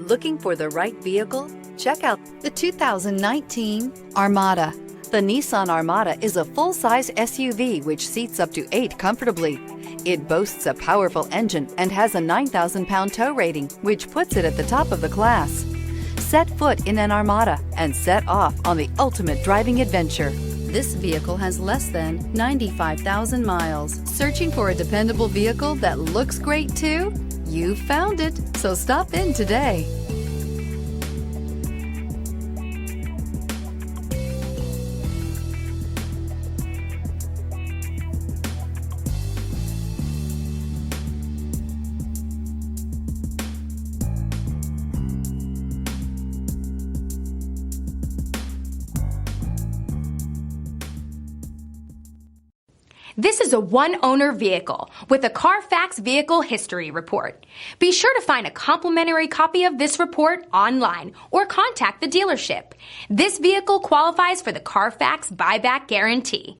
Looking for the right vehicle? Check out the 2019 Armada. The Nissan Armada is a full-size SUV which seats up to 8 comfortably. It boasts a powerful engine and has a 9,000-pound tow rating, which puts it at the top of the class. Set foot in an Armada and set off on the ultimate driving adventure. This vehicle has less than 95,000 miles. Searching for a dependable vehicle that looks great too? You found it, so stop in today. This is a one-owner vehicle with a Carfax Vehicle History Report. Be sure to find a complimentary copy of this report online or contact the dealership. This vehicle qualifies for the Carfax Buyback Guarantee.